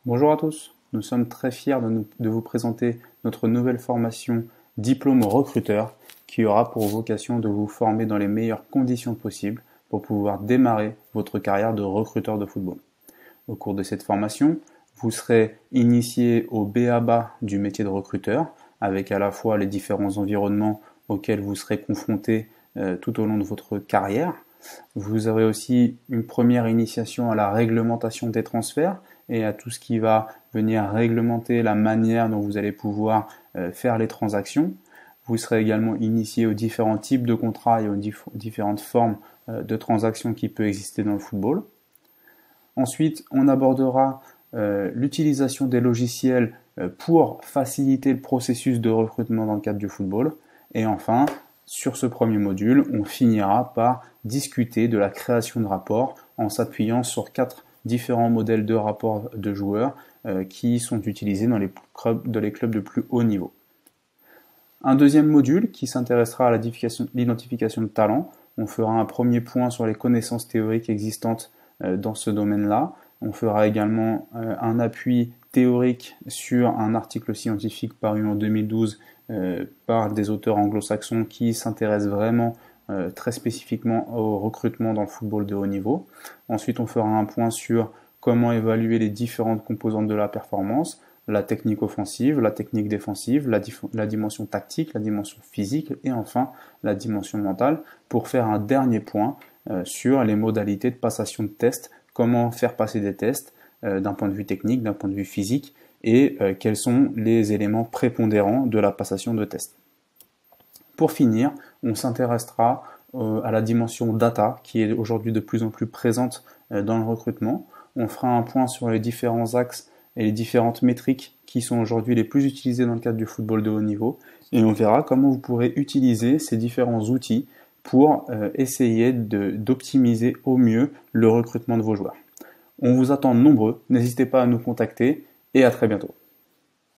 Bonjour à tous, nous sommes très fiers de vous présenter notre nouvelle formation Diplôme recruteur qui aura pour vocation de vous former dans les meilleures conditions possibles pour pouvoir démarrer votre carrière de recruteur de football. Au cours de cette formation, vous serez initié au b.a.-ba du métier de recruteur avec à la fois les différents environnements auxquels vous serez confronté tout au long de votre carrière. Vous aurez aussi une première initiation à la réglementation des transferts et à tout ce qui va venir réglementer la manière dont vous allez pouvoir faire les transactions. Vous serez également initié aux différents types de contrats et aux différentes formes de transactions qui peuvent exister dans le football. Ensuite, on abordera l'utilisation des logiciels pour faciliter le processus de recrutement dans le cadre du football. Et enfin, sur ce premier module, on finira par discuter de la création de rapports en s'appuyant sur 4 différents modèles de rapports de joueurs qui sont utilisés dans les clubs de plus haut niveau. Un deuxième module qui s'intéressera à l'identification de talents. On fera un premier point sur les connaissances théoriques existantes dans ce domaine-là. On fera également un appui théorique sur un article scientifique paru en 2012 par des auteurs anglo-saxons qui s'intéressent vraiment très spécifiquement au recrutement dans le football de haut niveau. Ensuite, on fera un point sur comment évaluer les différentes composantes de la performance, la technique offensive, la technique défensive, la dimension tactique, la dimension physique et enfin la dimension mentale pour faire un dernier point sur les modalités de passation de tests, comment faire passer des tests d'un point de vue technique, d'un point de vue physique et quels sont les éléments prépondérants de la passation de tests. Pour finir, on s'intéressera à la dimension data qui est aujourd'hui de plus en plus présente dans le recrutement. On fera un point sur les différents axes et les différentes métriques qui sont aujourd'hui les plus utilisées dans le cadre du football de haut niveau et on verra comment vous pourrez utiliser ces différents outils pour essayer d'optimiser au mieux le recrutement de vos joueurs. On vous attend nombreux, n'hésitez pas à nous contacter et à très bientôt.